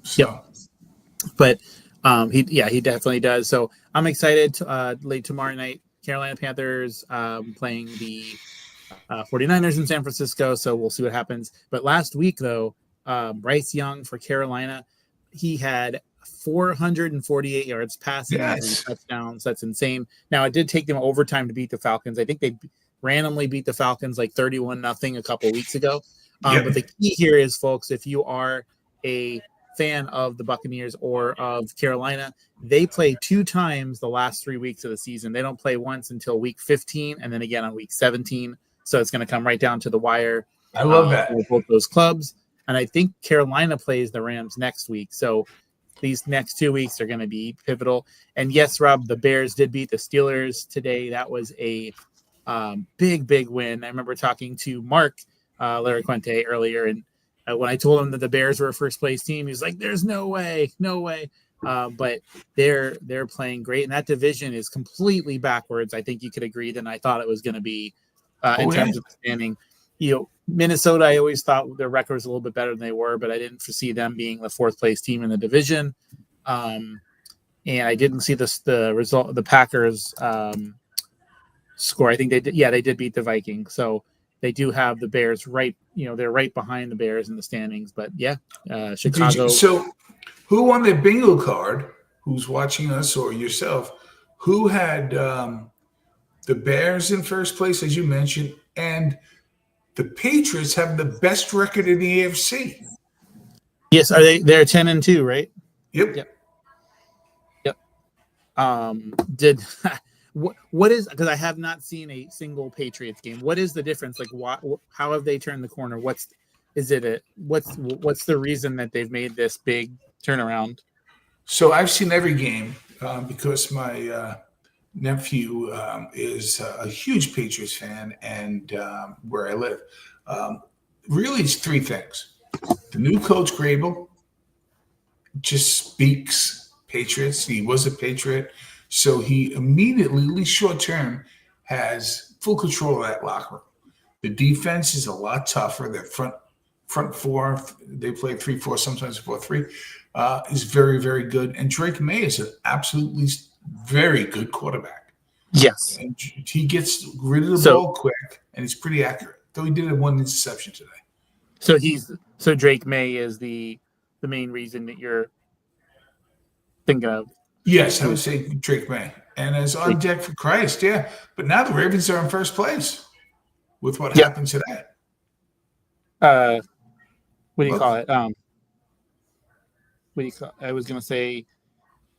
so. Yep. But. He definitely does. So I'm excited. Late tomorrow night, Carolina Panthers playing the 49ers in San Francisco. So we'll see what happens. But last week, though, Bryce Young for Carolina, he had 448 yards passing and 3 touchdowns. That's insane. Now, it did take them overtime to beat the Falcons. I think they randomly beat the Falcons like 31-0 a couple weeks ago. But the key here is, folks, if you are a fan of the Buccaneers or of Carolina, they play 2 times the last 3 weeks of the season. They don't play once until week 15 and then again on week 17. So it's going to come right down to the wire. I love that. For both those clubs. And I think Carolina plays the Rams next week. So these next 2 weeks are going to be pivotal. And yes, Rob, the Bears did beat the Steelers today. That was a big win. I remember talking to Mark Laraquente earlier, and when I told him that the Bears were a first place team, he was like, "There's no way." But they're playing great, and that division is completely backwards. I think you could agree than I thought it was going to be in terms of standing. Minnesota, I always thought their record was a little bit better than they were, but I didn't foresee them being the 4th place team in the division. And I didn't see the result. The Packers score. I think they did. Yeah, they did beat the Vikings. So. They do have the Bears right, they're right behind the Bears in the standings. But Chicago. So, who on the bingo card, who's watching us or yourself, who had the Bears in first place, as you mentioned, and the Patriots have the best record in the AFC? Yes, they're 10-2, right? Yep. What is, because I have not seen a single Patriots game. What is the difference? Like, how have they turned the corner? What's the reason that they've made this big turnaround? So I've seen every game because my nephew is a huge Patriots fan, and where I live, really it's 3 things. The new coach Grable just speaks Patriots. He was a Patriot. So he immediately, at least short term, has full control of that locker room. The defense is a lot tougher. Their front 4, they play 3-4, sometimes 4-3, is very, very good. And Drake May is an absolutely very good quarterback. Yes. And he gets rid of the ball quick, and he's pretty accurate, though he did have 1 interception today. So Drake May is the main reason that you're thinking of. Yes, I would say Drake May. And as on deck for Christ, yeah. But now the Ravens are in first place with what happened today. What do you call it? What do you call? I was going to say,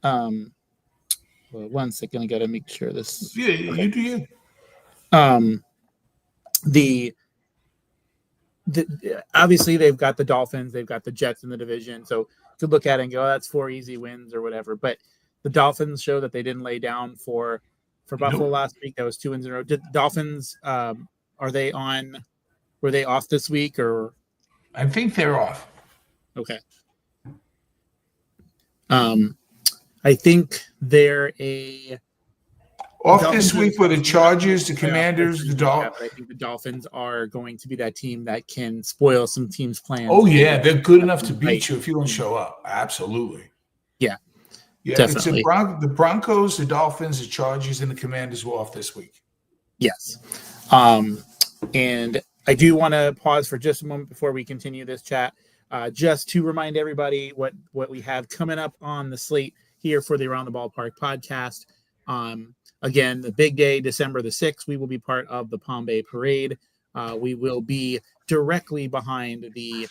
well, 1 second. I got to make sure this. Yeah, okay. You do you. Um, the obviously they've got the Dolphins, they've got the Jets in the division, so you could look at it and go, oh, that's 4 easy wins or whatever. But the Dolphins show that they didn't lay down for Buffalo last week. That was 2 wins in a row. Did Dolphins were they off this week, or? I think they're off. Okay. I think they're off this week for the Chargers, the Commanders, the Dolphins. I think the Dolphins are going to be that team that can spoil some teams' plans. Oh yeah, they're good enough to beat you if you don't show up. Absolutely. Yeah. Yeah, definitely. It's the Broncos, the Dolphins, the Chargers, and the Commanders were off this week. Yes. And I do want to pause for just a moment before we continue this chat, just to remind everybody what we have coming up on the slate here for the Around the Ballpark podcast. Again, the big day, December the 6th, we will be part of the Palm Bay Parade. We will be directly behind the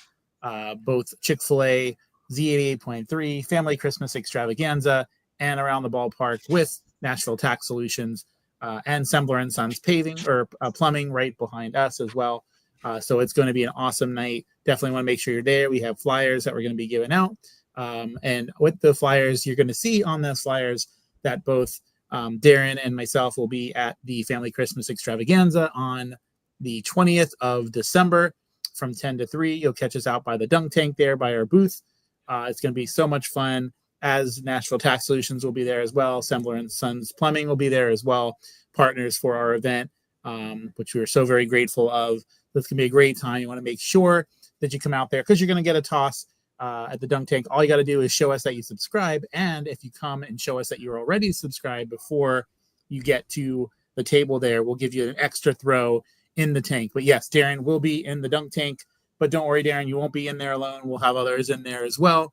both Chick-fil-A, Z88.3, Family Christmas Extravaganza, and Around the Ballpark with Nashville Tax Solutions and Sembler & Sons Paving or Plumbing right behind us as well. So it's going to be an awesome night. Definitely want to make sure you're there. We have flyers that we're going to be giving out. And with the flyers, you're going to see on those flyers that both Darren and myself will be at the Family Christmas Extravaganza on the 20th of December from 10 to 3. You'll catch us out by the dunk tank there by our booth. It's going to be so much fun, as Nashville Tax Solutions will be there as well. Sembler & Sons Plumbing will be there as well, partners for our event, which we are so very grateful of. It's going to be a great time. You want to make sure that you come out there because you're going to get a toss at the dunk tank. All you got to do is show us that you subscribe. And if you come and show us that you're already subscribed before you get to the table there, we'll give you an extra throw in the tank. But yes, Darren will be in the dunk tank. But don't worry, Darren, you won't be in there alone. We'll have others in there as well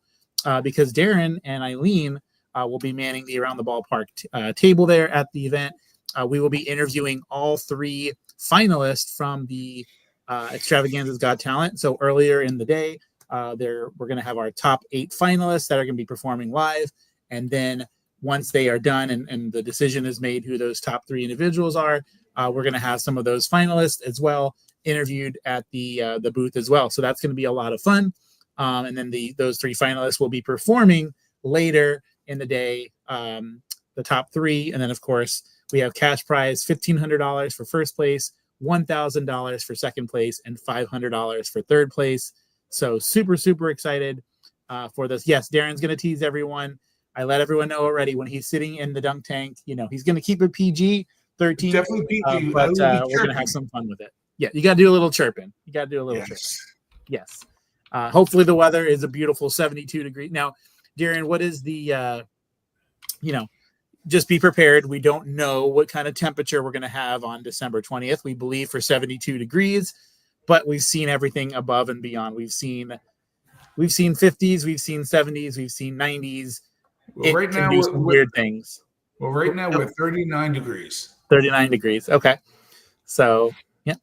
because Darren and Eileen will be manning the Around the Ballpark table there at the event. We will be interviewing all 3 finalists from the Extravaganza's Got Talent. So earlier in the day, we're going to have our top 8 finalists that are going to be performing live. And then once they are done and the decision is made who those top 3 individuals are, we're going to have some of those finalists as well interviewed at the booth as well. So that's going to be a lot of fun. And then those 3 finalists will be performing later in the day, the top 3. And then, of course, we have cash prize, $1,500 for first place, $1,000 for second place, and $500 for third place. So super, super excited for this. Yes, Darren's going to tease everyone. I let everyone know already when he's sitting in the dunk tank, he's going to keep it PG-13. Definitely PG. But we're going to have some fun with it. Yeah, you got to do a little chirping. Chirping. Yes. Hopefully the weather is a beautiful 72 degrees. Now, Darren, what is the, just be prepared. We don't know what kind of temperature we're going to have on December 20th. We believe for 72 degrees, but we've seen everything above and beyond. We've seen 50s, we've seen 70s, we've seen 90s. Well, right now, do some weird things. Well, right now we're 39 degrees. 39 degrees. Okay. So, yeah.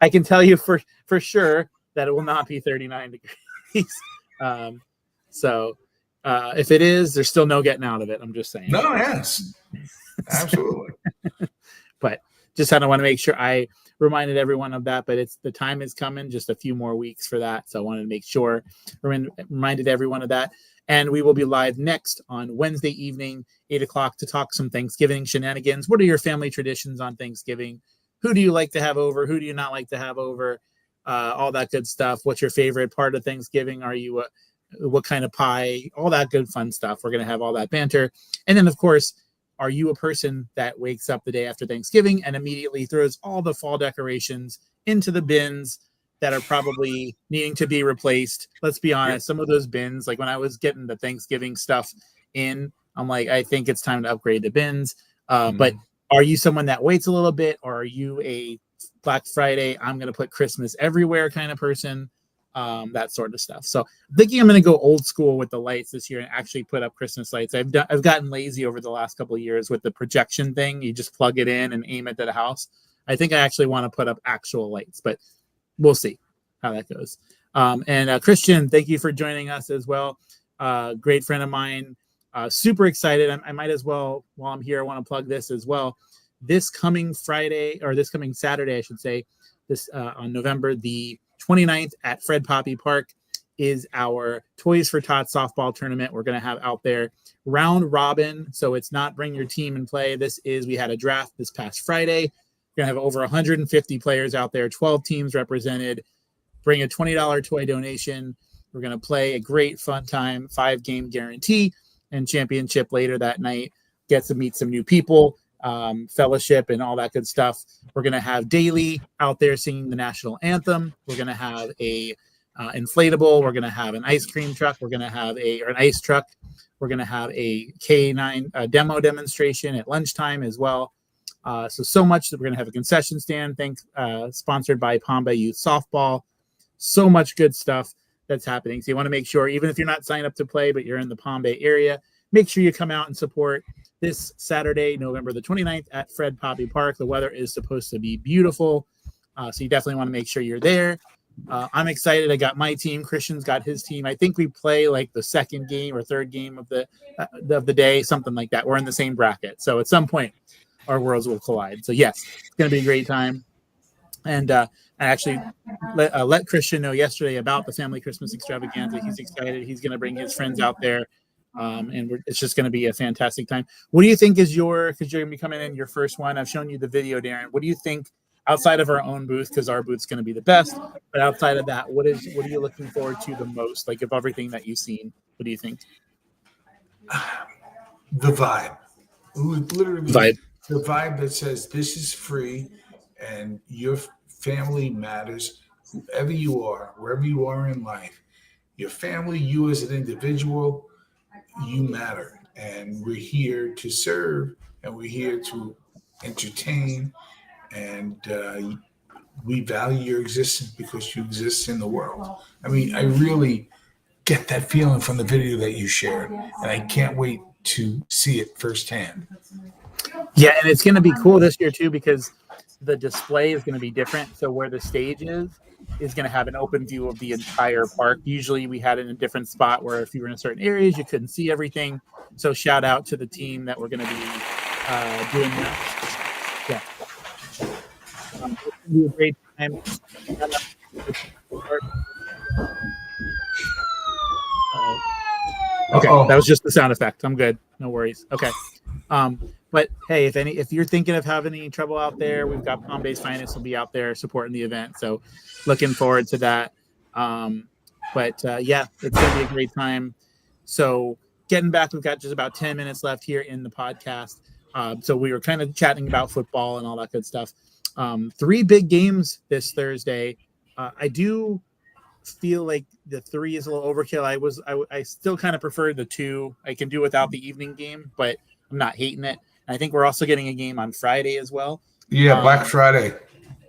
I can tell you for sure that it will not be 39 degrees. So if it is, there's still no getting out of it. I'm just saying. No, yes. Absolutely. But just kind of want to make sure I reminded everyone of that, but the time is coming, just a few more weeks for that. So I wanted to make sure reminded everyone of that. And we will be live next on Wednesday evening, 8:00 to talk some Thanksgiving shenanigans. What are your family traditions on Thanksgiving? Who do you like to have over? Who do you not like to have over? All that good stuff. What's your favorite part of Thanksgiving? Are you what kind of pie? All that good fun stuff. We're going to have all that banter. And then, of course, are you a person that wakes up the day after Thanksgiving and immediately throws all the fall decorations into the bins that are probably needing to be replaced? Let's be honest. Some of those bins, like when I was getting the Thanksgiving stuff in, I'm like, I think it's time to upgrade the bins. But are you someone that waits a little bit, or are you a Black Friday, I'm going to put Christmas everywhere kind of person? That sort of stuff. So I'm thinking I'm going to go old school with the lights this year and actually put up Christmas lights. I've gotten lazy over the last couple of years with the projection thing. You just plug it in and aim it at a house. I think I actually want to put up actual lights, but we'll see how that goes. And Christian, thank you for joining us as well. Great friend of mine. Super excited. I might as well, while I'm here, I want to plug this as well. this coming Saturday, I should say, this on November the 29th at Fred Poppy Park is our Toys for Tots softball tournament. We're going to have out there round robin. So it's not bring your team and play. We had a draft this past Friday. We're going to have over 150 players out there, 12 teams represented. Bring a $20 toy donation. We're going to play a great fun time, 5-game guarantee and championship later that night. Get to meet some new people, fellowship and all that good stuff. We're going to have Daly out there singing the national anthem. We're going to have a inflatable. We're going to have an ice cream truck. We're going to have an ice truck. We're going to have a K9 demo demonstration at lunchtime as well. So much that we're going to have a concession stand. Sponsored by Palm Bay Youth Softball. So much good stuff that's happening. So you want to make sure, even if you're not signed up to play, but you're in the Palm Bay area, make sure you come out and support this Saturday, November the 29th at Fred Poppy Park. The weather is supposed to be beautiful. So you definitely want to make sure you're there. I'm excited. I got my team. Christian's got his team. I think we play like the second game or third game of the day, something like that. We're in the same bracket. So at some point, our worlds will collide. So yes, it's going to be a great time. And I actually let Christian know yesterday about the family Christmas extravaganza. He's excited. He's going to bring his friends out there. And it's just going to be a fantastic time. What do you think is because you're going to be coming in your first one. I've shown you the video, Darren. What do you think outside of our own booth? Because our booth's going to be the best. But outside of that, what are you looking forward to the most? Like of everything that you've seen, what do you think? The vibe. Literally the vibe that says this is free and your family matters. Whoever you are, wherever you are in life, your family, you as an individual, you matter. And we're here to serve and we're here to entertain. And we value your existence because you exist in the world. I mean, I really get that feeling from the video that you shared. And I can't wait to see it firsthand. Yeah, and it's going to be cool this year, too, because the display is going to be different. So where the stage is going to have an open view of the entire park. Usually we had it in a different spot where if you were in certain areas, you couldn't see everything. So shout out to the team that we're going to be doing that. Yeah. It's going to be a great time. Okay, that was just the sound effect. I'm good. No worries. Okay. But hey, if you're thinking of having any trouble out there, we've got Palm Bay's Finest will be out there supporting the event. So looking forward to that. Yeah, it's going to be a great time. So getting back, we've got just about 10 minutes left here in the podcast. So we were kind of chatting about football and all that good stuff. 3 big games this Thursday. I do feel like the 3 is a little overkill. I still kind of prefer the 2. I can do without the evening game, but I'm not hating it. And I think we're also getting a game on Friday as well. Yeah, Black Friday.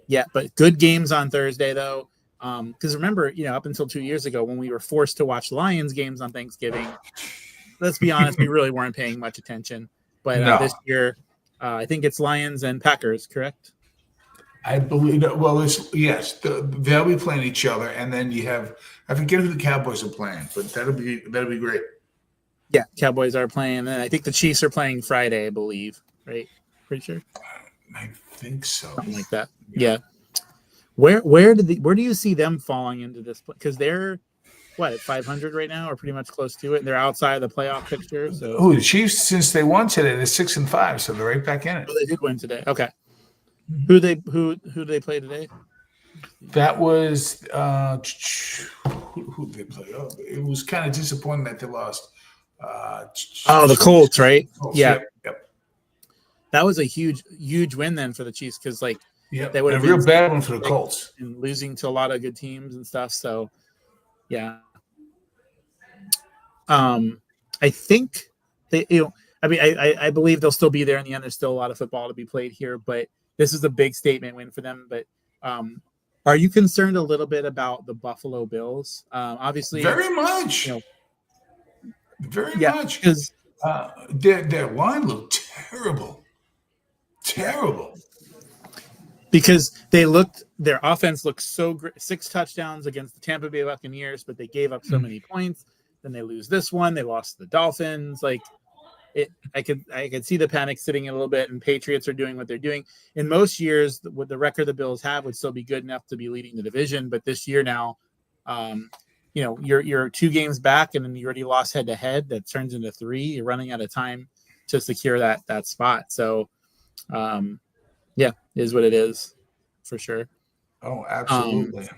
Yeah, but good games on Thursday though. Because remember, up until 2 years ago when we were forced to watch Lions games on Thanksgiving, let's be honest, we really weren't paying much attention. But this year, I think it's Lions and Packers, correct? I believe that. Well, they'll be playing each other, and then you have I forget who the Cowboys are playing, but that'll be great. Yeah, Cowboys are playing, and I think the Chiefs are playing Friday, I believe. Right? Pretty sure. I think so. Something like that. Yeah. Where do you see them falling into this? Because they're at 500 right now, or pretty much close to it. And they're outside of the playoff picture. So the Chiefs, since they won today, they're 6-5, so they're right back in it. Oh, they did win today. Okay. Who do they play today? That was who did they play? Oh, it was kind of disappointing that they lost. The Colts, right? Colts, yeah. Yep. That was a huge win then for the Chiefs because they would have been a real bad one for the Colts and losing to a lot of good teams and stuff. So yeah. I think they, I believe they'll still be there in the end. There's still a lot of football to be played here, but this is a big statement win for them. But are you concerned a little bit about the Buffalo Bills? Obviously, very much. Very much. Because their line looked terrible. Because their offense looked so great. 6 touchdowns against the Tampa Bay Buccaneers, but they gave up so many points. Then they lose this one. They lost to the Dolphins. I could see the panic sitting in a little bit, and Patriots are doing what they're doing. In most years, with the record the Bills have would still be good enough to be leading the division, but this year now, you're 2 games back, and then you already lost head to head. That turns into 3. You're running out of time to secure that spot. So, it is what it is, for sure. Oh, absolutely.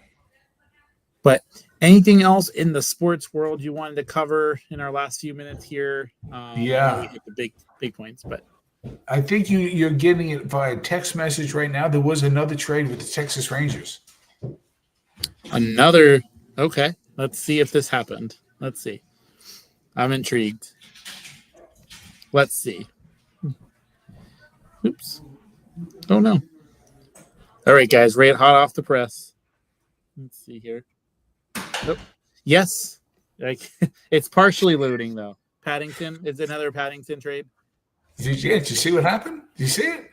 But anything else in the sports world you wanted to cover in our last few minutes here? I know we hit the big points, but I think you're getting it via text message right now. There was another trade with the Texas Rangers. Okay. Let's see if this happened. Let's see. I'm intrigued. Let's see. Oops. Oh no. All right, guys, right hot off the press. Let's see here. Oh, yes. It's partially loading though. Paddington is another Paddington trade. Did you see what happened? Did you see it?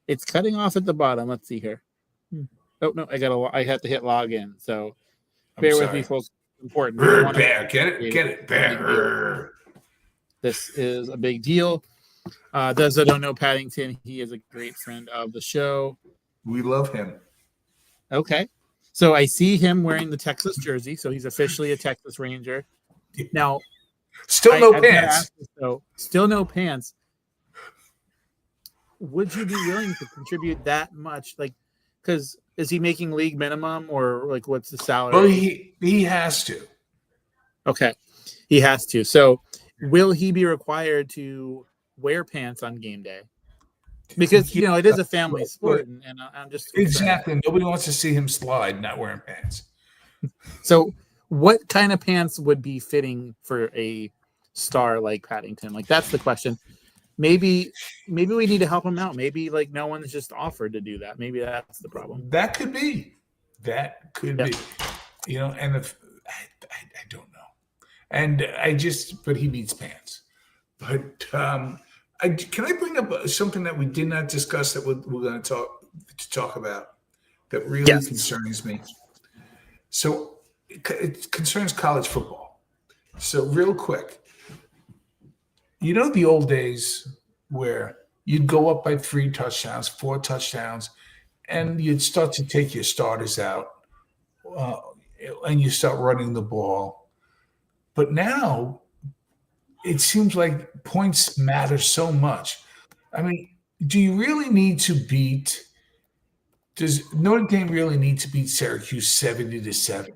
It's cutting off at the bottom. Let's see here. Oh no, I have to hit log in. So bear with me, folks. Important. Bear, get it, bear. This is a big deal. Those that don't know Paddington, he is a great friend of the show. We love him. Okay. So I see him wearing the Texas jersey, so he's officially a Texas Ranger. Now, still no pants. Still no pants. Would you be willing to contribute that much? Because is he making league minimum, or what's the salary? Well, he has to. Okay, he has to. So, will he be required to wear pants on game day? Because it is a family sport, and I'm just concerned. Exactly. Nobody wants to see him slide not wearing pants. So, what kind of pants would be fitting for a star like Paddington? That's the question. Maybe we need to help him out. Maybe no one's just offered to do that. Maybe that's the problem. That could be. be. And I don't know. And but he needs pants. But can I bring up something that we did not discuss that we're going to talk about that really concerns me? So it concerns college football. So real quick, the old days where you'd go up by 3 touchdowns, 4 touchdowns, and you'd start to take your starters out and you start running the ball. But now it seems like points matter so much. I mean, does Notre Dame really need to beat Syracuse 70-7?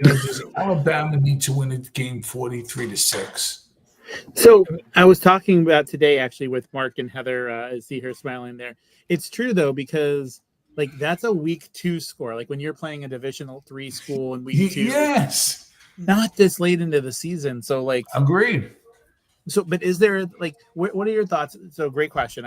Does Alabama need to win a game 43-6? So I was talking about today actually with Mark and Heather. I see her smiling there. It's true though, because that's a week 2 score. When you're playing a Divisional 3 school in week 2. Yes. Not this late into the season. So agreed. So, but is there what are your thoughts? So great question.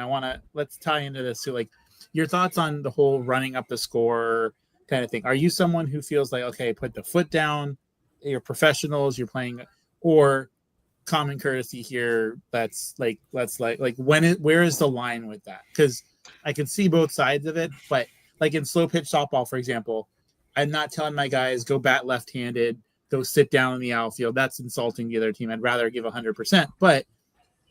Let's tie into this too. Your thoughts on the whole running up the score kind of thing. Are you someone who feels okay, put the foot down, you're professionals, you're playing, or common courtesy here? That's where is the line with that? Because I can see both sides of it, but in slow pitch softball, for example, I'm not telling my guys go bat left-handed, go sit down in the outfield. That's insulting the other team. I'd rather give 100%. But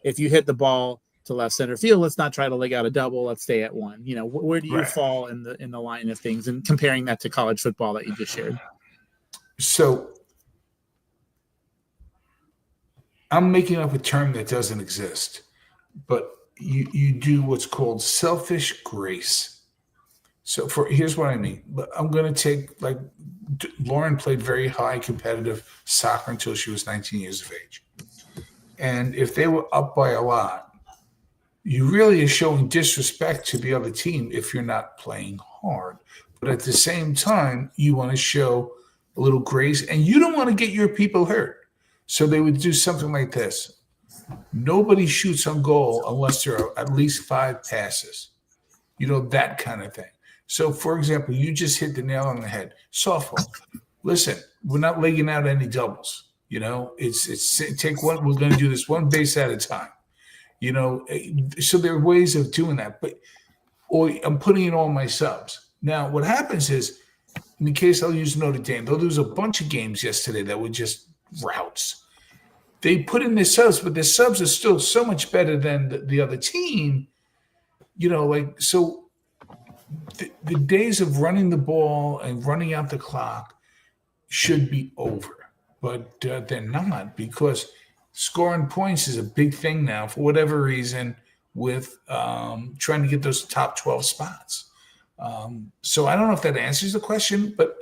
if you hit the ball to left center field, let's not try to leg out a double. Let's stay at 1. Where do you fall in the line of things, and comparing that to college football that you just shared? So I'm making up a term that doesn't exist, but you do what's called selfish grace. So here's what I mean. I'm going to take Lauren played very high competitive soccer until she was 19 years of age. And if they were up by a lot, you really are showing disrespect to the other team if you're not playing hard. But at the same time, you want to show a little grace, and you don't want to get your people hurt. So they would do something like this. Nobody shoots on goal unless there are at least 5 passes. That kind of thing. So, for example, you just hit the nail on the head. Softball. Listen, we're not legging out any doubles. It's take one. We're going to do this one base at a time. So there are ways of doing that. Or I'm putting in all my subs. Now, what happens is, in the case I'll use Notre Dame, they'll lose a bunch of games yesterday that were just routes. they put in their subs, but their subs are still so much better than the other team. So the days of running the ball and running out the clock should be over, but they're not, because scoring points is a big thing now for whatever reason with trying to get those top 12 spots. So I don't know if that answers the question, but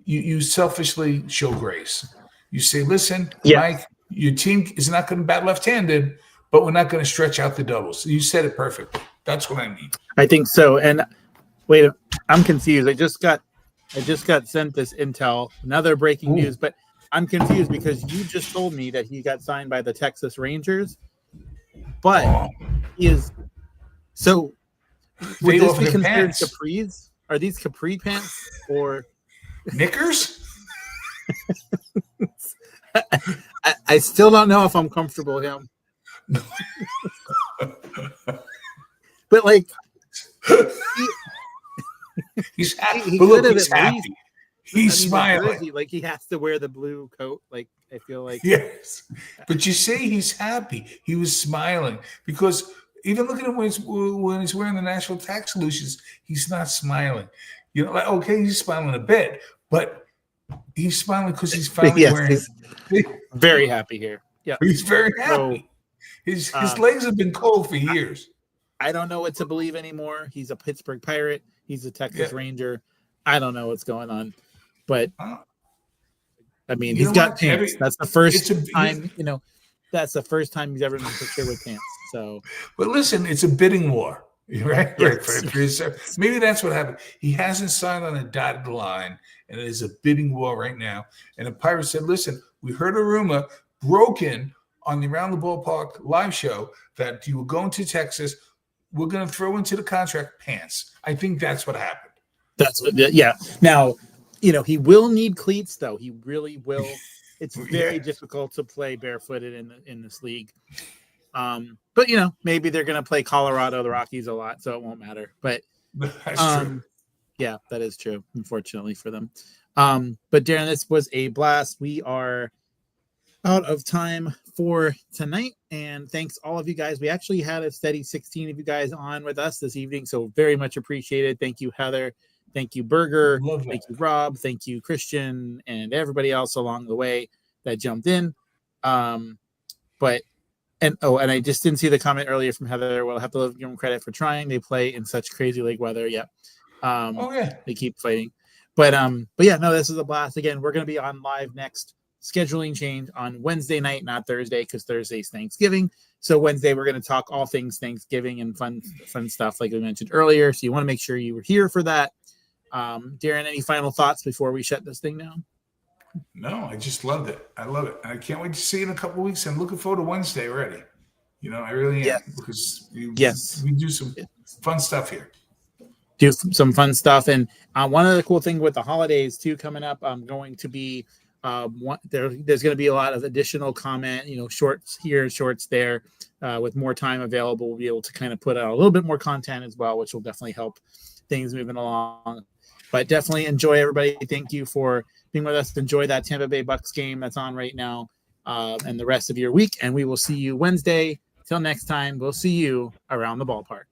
you selfishly show grace. You say, listen, Mike, your team is not going to bat left-handed, but we're not going to stretch out the doubles. You said it perfectly. That's what I mean. I think so. And wait, I'm confused. I just got sent this intel, another breaking news, but I'm confused because you just told me that he got signed by the Texas Rangers, but he is so. Would this be considered capris? Are these capri pants or knickers? I still don't know if I'm comfortable with him. But like, he's happy. He but look, he's happy. He's smiling. Like he has to wear the blue coat. Like I feel like yes, but you say he's happy. He was smiling because even looking at him when he's wearing the National Tax Solutions, he's not smiling. Like okay, he's smiling a bit, but he's smiling because he's finally wearing. He's very happy here. Yeah, he's very happy. So, his legs have been cold for years. I don't know what to believe anymore. He's a Pittsburgh Pirate. He's a Texas Ranger. I don't know what's going on, but I mean, he's got pants. That's the first time. That's the first time he's ever been pictured with pants. So, but listen, it's a bidding war, right? Yes. Right. Maybe that's what happened. He hasn't signed on a dotted line, and it is a bidding war right now. And the Pirates said, "Listen, we heard a rumor broken on the Around the Ballpark live show that you were going to Texas. We're going to throw into the contract pants." I think that's what happened. That's what. Yeah. Now, he will need cleats, though. He really will. It's very difficult to play barefooted in this league. But maybe they're going to play Colorado, the Rockies, a lot, so it won't matter. But that's true. Yeah, that is true. Unfortunately for them. But Darren, this was a blast. We are out of time for tonight, and thanks all of you guys. We actually had a steady 16 of you guys on with us this evening, so very much appreciated. Thank you, Heather. Thank you, Berger. Thank you, Rob. Thank you, Christian, and everybody else along the way that jumped in. And I just didn't see the comment earlier from Heather. We'll have to give them credit for trying. They play in such crazy lake weather. Yeah. They keep fighting. But yeah, no, this is a blast. Again, we're going to be on live next. Scheduling change on Wednesday night, not Thursday, because Thursday's Thanksgiving. So Wednesday, we're going to talk all things Thanksgiving and fun stuff like we mentioned earlier. So you want to make sure you were here for that. Darren, any final thoughts before we shut this thing down? No, I just loved it. I love it. And I can't wait to see you in a couple of weeks. I'm looking forward to Wednesday already. I really am, because we do some fun stuff here. Do some fun stuff. And one of the cool things with the holidays too coming up, I'm going to be there's going to be a lot of additional comment, shorts here, shorts there, with more time available. We'll be able to kind of put out a little bit more content as well, which will definitely help things moving along. But definitely enjoy, everybody. Thank you for being with us. Enjoy that Tampa Bay Bucks game that's on right now, and the rest of your week. And we will see you Wednesday. Till next time, we'll see you around the ballpark.